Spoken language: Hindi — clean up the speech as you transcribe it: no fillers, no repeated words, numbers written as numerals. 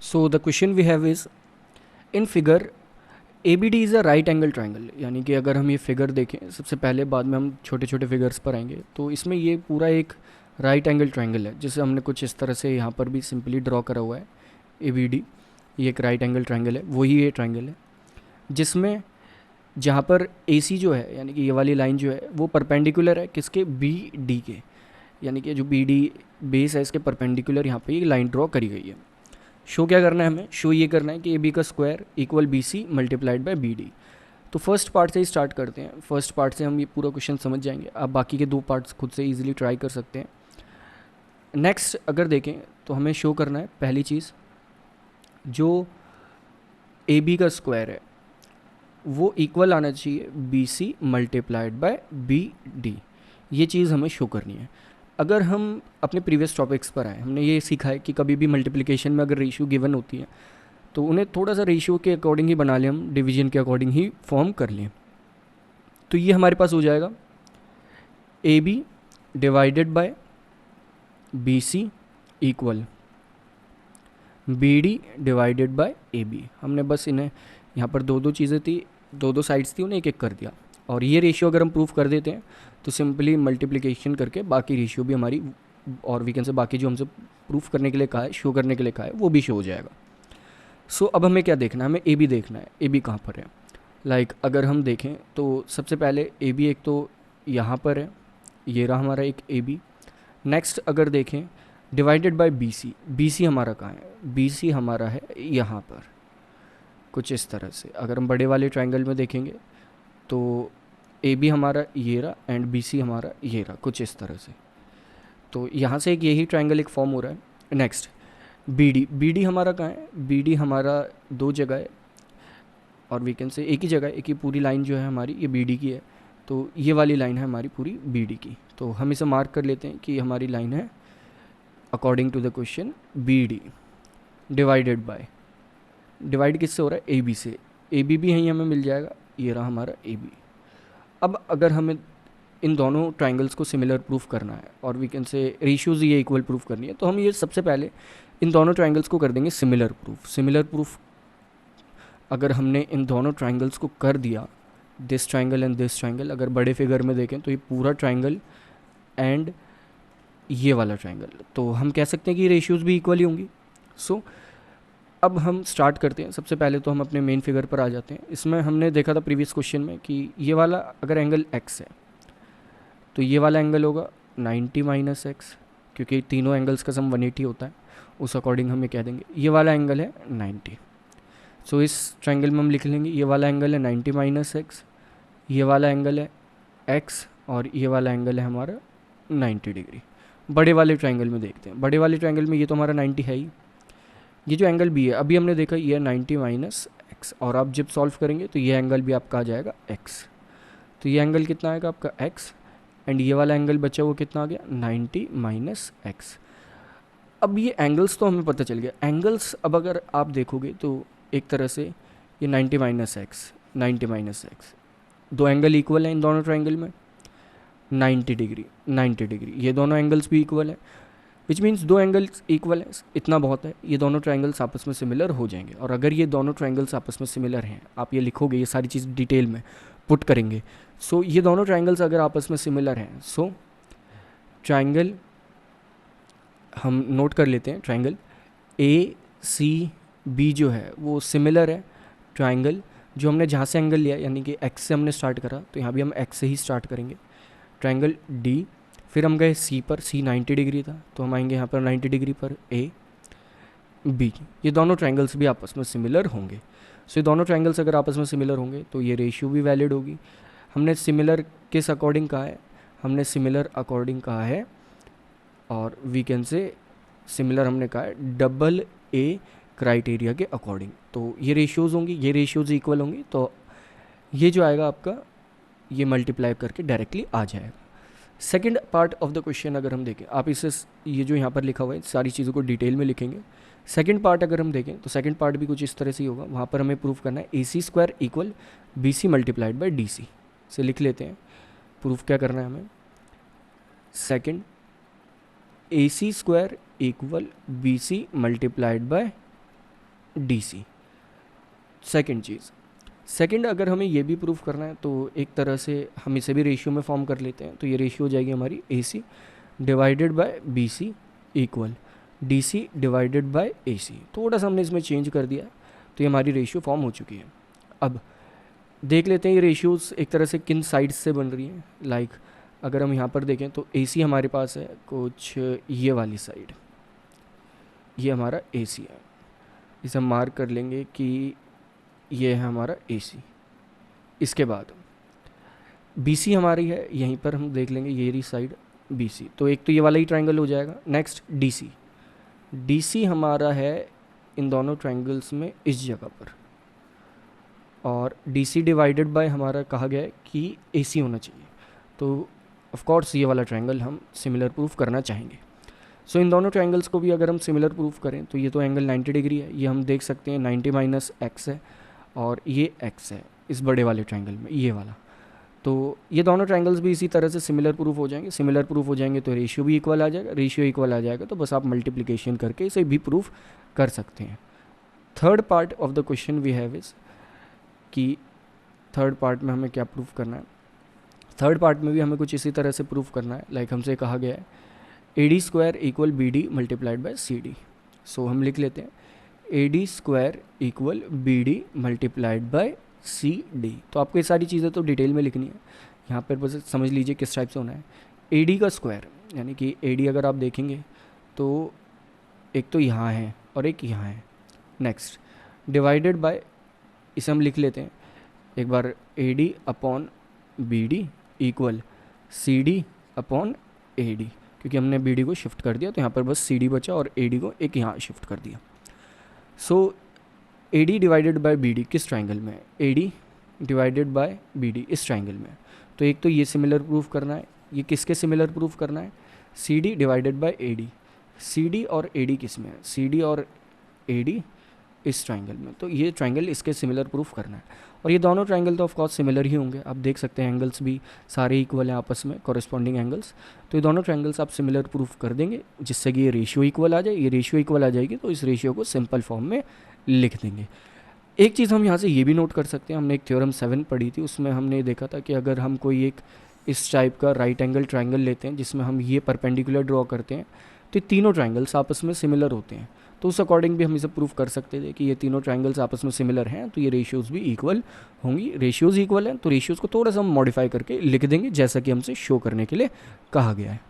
So the question we have is, in figure ABD is a right angle triangle, यानी कि अगर हम ये फिगर देखें सबसे पहले, बाद में हम छोटे छोटे फिगर्स पर आएंगे, तो इसमें ये पूरा एक राइट एंगल ट्राइंगल है, जिसे हमने कुछ इस तरह से यहाँ पर भी सिंपली ड्रॉ करा हुआ है। ABD ये एक राइट एंगल ट्राइंगल है, वही ये ट्राइंगल है जिसमें जहाँ पर AC जो है, यानी कि ये वाली लाइन जो है वो परपेंडिकुलर है किसके, BD के, यानी कि जो BD बेस है इसके परपेंडिकुलर यहाँ पे ये लाइन ड्रॉ करी गई है। शो क्या करना है हमें, शो ये करना है कि AB का square equal BC multiplied bye BD। तो फर्स्ट पार्ट से ही स्टार्ट करते हैं, फर्स्ट पार्ट से हम ये पूरा क्वेश्चन समझ जाएंगे, आप बाकी के दो पार्ट्स खुद से इजीली ट्राई कर सकते हैं। नेक्स्ट अगर देखें तो हमें शो करना है पहली चीज़, जो AB का स्क्वायर है वो इक्वल आना चाहिए BC मल्टीप्लाइड बाय BD, ये चीज़ हमें शो करनी है। अगर हम अपने प्रीवियस टॉपिक्स पर आए, हमने ये सीखा है कि कभी भी मल्टीप्लिकेशन में अगर रेशियो गिवन होती है तो उन्हें थोड़ा सा रेशियो के अकॉर्डिंग ही बना लें, हम डिवीजन के अकॉर्डिंग ही फॉर्म कर लें। तो ये हमारे पास हो जाएगा AB divided by BC equal BD divided bye AB। हमने बस इन्हें यहाँ पर दो दो चीज़ें थी, दो दो साइड्स थी, उन्हें एक एक कर दिया। और ये रेशियो अगर हम प्रूफ कर देते हैं तो सिंपली मल्टीप्लिकेशन करके बाकी रेशियो भी हमारी, और वी कैन से बाकी जो हमसे प्रूफ करने के लिए कहा है, शो करने के लिए कहा है, वो भी शो हो जाएगा। सो अब हमें क्या देखना है, हमें AB देखना है। AB कहाँ पर है, अगर हम देखें तो सबसे पहले AB एक तो यहाँ पर है, ये रहा हमारा एक AB। नेक्स्ट अगर देखें डिवाइडेड बाय BC, BC हमारा कहाँ है, BC हमारा है यहाँ पर कुछ इस तरह से। अगर हम बड़े वाले ट्रायंगल में देखेंगे तो AB हमारा ये रहा एंड BC हमारा ये रहा कुछ इस तरह से। तो यहाँ से एक यही ट्रायंगल एक फॉर्म हो रहा है। नेक्स्ट BD हमारा कहाँ है, BD हमारा दो जगह है, और वी कैन से एक ही जगह है, एक ही पूरी लाइन जो है हमारी ये BD की है। तो ये वाली लाइन है हमारी पूरी BD की, तो हम इसे मार्क कर लेते हैं कि हमारी लाइन है according to the question BD divided by, divide किससे हो रहा है, AB से। AB भी यहीं हमें मिल जाएगा, ये रहा हमारा AB। अब अगर हमें इन दोनों ट्राइंगल्स को सिमिलर प्रूफ करना है, और वी कैन से रेशियोज ये इक्वल प्रूफ करनी है, तो हम ये सबसे पहले इन दोनों ट्राइंगल्स को कर देंगे सिमिलर प्रूफ। सिमिलर प्रूफ अगर हमने इन दोनों ट्राइंगल्स को कर दिया, this triangle and this triangle, अगर बड़े फिगर में देखें तो ये पूरा ट्राइंगल एंड ये वाला ट्राइंगल, तो हम कह सकते हैं कि रेशियोज भी इक्वल ही होंगी। सो अब हम स्टार्ट करते हैं। सबसे पहले तो हम अपने मेन फिगर पर आ जाते हैं। इसमें हमने देखा था प्रीवियस क्वेश्चन में कि ये वाला अगर एंगल x है तो ये वाला एंगल होगा 90 माइनस एक्स, क्योंकि तीनों एंगल्स का सम 180 होता है, उस अकॉर्डिंग हम ये कह देंगे ये वाला एंगल है 90। सो इस ट्रायंगल में हम लिख लेंगे ये वाला एंगल है 90 माइनस एक्स, ये वाला एंगल है x, और ये वाला एंगल है हमारा 90 डिग्री। बड़े वाले ट्रायंगल में देखते हैं, बड़े वाले ट्रायंगल में ये तो हमारा 90 है ही। ये जो एंगल भी है अभी हमने देखा ये है 90 माइनस एक्स, और आप जब सॉल्व करेंगे तो ये एंगल भी आपका आ जाएगा x। तो ये एंगल कितना आएगा आपका x, एंड ये वाला एंगल बचा वो कितना आ गया 90 माइनस एक्स। अब ये एंगल्स तो हमें पता चल गया। एंगल्स अब अगर आप देखोगे तो एक तरह से ये 90 माइनस एक्स, 90 माइनस एक्स, दो एंगल इक्वल हैं इन दोनों ट्रायंगल में, 90 डिग्री 90 डिग्री, ये दोनों एंगल्स भी इक्वल है, विच मीन्स दो एंगल्स इक्वल है, इतना बहुत है, ये दोनों ट्रायंगल्स आपस में सिमिलर हो जाएंगे। और अगर ये दोनों ट्रायंगल्स आपस में सिमिलर हैं, आप ये लिखोगे, ये सारी चीज़ डिटेल में पुट करेंगे, सो ये दोनों ट्रायंगल्स अगर आपस में सिमिलर हैं, सो ट्रायंगल हम नोट कर लेते हैं, ट्रायंगल ACB जो है वो सिमिलर है ट्रायंगल जो हमने जहाँ से एंगल लिया, यानी कि x से हमने स्टार्ट करा, तो यहाँ भी हम x से ही स्टार्ट करेंगे। ट्रायंगल D, फिर हम गए C पर, C 90 डिग्री था, तो हम आएंगे यहाँ पर 90 डिग्री पर AB। ये दोनों ट्रायंगल्स भी आपस में सिमिलर होंगे। सो ये दोनों ट्रायंगल्स अगर आपस में सिमिलर होंगे तो ये रेशियो भी वैलिड होगी। हमने सिमिलर किस अकॉर्डिंग कहा है, हमने सिमिलर अकॉर्डिंग कहा है, और वी कैन से सिमिलर हमने कहा है डबल A क्राइटेरिया के अकॉर्डिंग। तो ये रेशियोज़ होंगी, ये रेशियोज़ इक्वल होंगी, तो ये जो आएगा आपका ये मल्टीप्लाई करके डायरेक्टली आ जाएगा। Second part of the question अगर हम देखें, आप इसे ये जो यहाँ पर लिखा हुआ है सारी चीज़ों को डिटेल में लिखेंगे। सेकंड पार्ट अगर हम देखें तो सेकंड पार्ट भी कुछ इस तरह से ही होगा। वहाँ पर हमें प्रूफ करना है AC square equal BC multiplied by DC से लिख लेते हैं। प्रूफ क्या करना है हमें, second AC square equal BC multiplied by D C. Second चीज़, सेकंड अगर हमें ये भी प्रूफ करना है तो एक तरह से हम इसे भी रेशियो में फॉर्म कर लेते हैं। तो ये रेशियो हो जाएगी हमारी A C divided by B C equal D C divided by A C. थोड़ा सा हमने इसमें चेंज कर दिया तो ये हमारी रेशियो फॉर्म हो चुकी है। अब देख लेते हैं ये रेशियोज़ एक तरह से किन साइड्स से बन रही हैं। लाइक अगर हम यहाँ पर देखें तो ए सी हमारे पास है कुछ ये वाली साइड, ये हमारा ए सी है, इसे हम मार्क कर लेंगे कि ये है हमारा ए सी। इसके बाद बी सी हमारी है, यहीं पर हम देख लेंगे ये रही साइड बी सी। तो एक तो ये वाला ही ट्रायंगल हो जाएगा। Next D C, D C हमारा है इन दोनों ट्रायंगल्स में इस जगह पर, और डी सी डिवाइडेड बाय हमारा कहा गया है कि ए सी होना चाहिए। तो ऑफ कोर्स ये वाला ट्रायंगल हम सिमिलर प्रूफ करना चाहेंगे। सो इन दोनों ट्रायंगल्स को भी अगर हम सिमिलर प्रूफ करें तो ये तो एंगल 90 डिग्री है, ये हम देख सकते हैं 90 माइनस एक्स है, और ये x है इस बड़े वाले ट्रायंगल में, ये वाला। तो ये दोनों ट्रायंगल्स भी इसी तरह से सिमिलर प्रूफ हो जाएंगे। सिमिलर प्रूफ हो जाएंगे तो रेशियो भी इक्वल आ जाएगा, रेशियो इक्वल आ जाएगा तो बस आप मल्टीप्लिकेशन करके इसे भी प्रूफ कर सकते हैं। Third part of the question we have is कि थर्ड पार्ट में हमें क्या प्रूफ करना है। थर्ड पार्ट में भी हमें कुछ इसी तरह से प्रूफ करना है। लाइक हमसे कहा गया है A D square equal B D multiplied by C D. So हम लिख लेते हैं A D square equal B D multiplied by C D. तो आपको ये सारी चीज़ें तो डिटेल में लिखनी है, यहाँ पर बस समझ लीजिए किस टाइप से होना है। ए डी का स्क्वायर यानी कि ए डी अगर आप देखेंगे तो एक तो यहाँ है और एक यहाँ है। नेक्स्ट डिवाइडेड बाय, इसे हम लिख लेते हैं एक बार A D upon B D equal C D upon A D, क्योंकि हमने बी डी को शिफ्ट कर दिया तो यहाँ पर बस सी डी बचा और ए डी को एक यहाँ शिफ्ट कर दिया। So A D divided by B D किस ट्राइंगल में है, A D divided by B D इस ट्राइंगल में है। तो एक तो ये सिमिलर प्रूफ करना है, ये किसके सिमिलर प्रूफ करना है, C D divided by A D. C D और ए डी किस में है, सी डी और ए डी इस ट्राइंगल में। तो ये ट्राइंगल इसके सिमिलर प्रूफ करना है, और ये दोनों ट्राइंगल तो ऑफ कोर्स सिमिलर ही होंगे। आप देख सकते हैं एंगल्स भी सारे इक्वल हैं आपस में, कॉरेस्पॉन्डिंग एंगल्स। तो ये दोनों ट्राइंगल्स आप सिमिलर प्रूफ कर देंगे जिससे कि ये रेशियो इक्वल आ जाए। ये रेशियो इक्वल आ जाएगी तो इस रेशियो को सिंपल फॉर्म में लिख देंगे। एक चीज़ हम यहाँ से ये भी नोट कर सकते हैं, हमने एक थ्योरम 7 पढ़ी थी, उसमें हमने देखा था कि अगर हम कोई एक इस टाइप का राइट एंगल ट्राइंगल लेते हैं जिसमें हम ये परपेंडिकुलर ड्रॉ करते हैं तो ये तीनों ट्राइंगल्स आपस में सिमिलर होते हैं। तो उस अकॉर्डिंग भी हम इसे प्रूफ कर सकते थे कि ये तीनों ट्राइंगल्स आपस में सिमिलर हैं तो ये रेशियोज़ भी इक्वल होंगी। रेशियोज़ इक्वल हैं तो रेशियोज़ को थोड़ा सा हम मॉडिफाई करके लिख देंगे जैसा कि हमसे शो करने के लिए कहा गया है।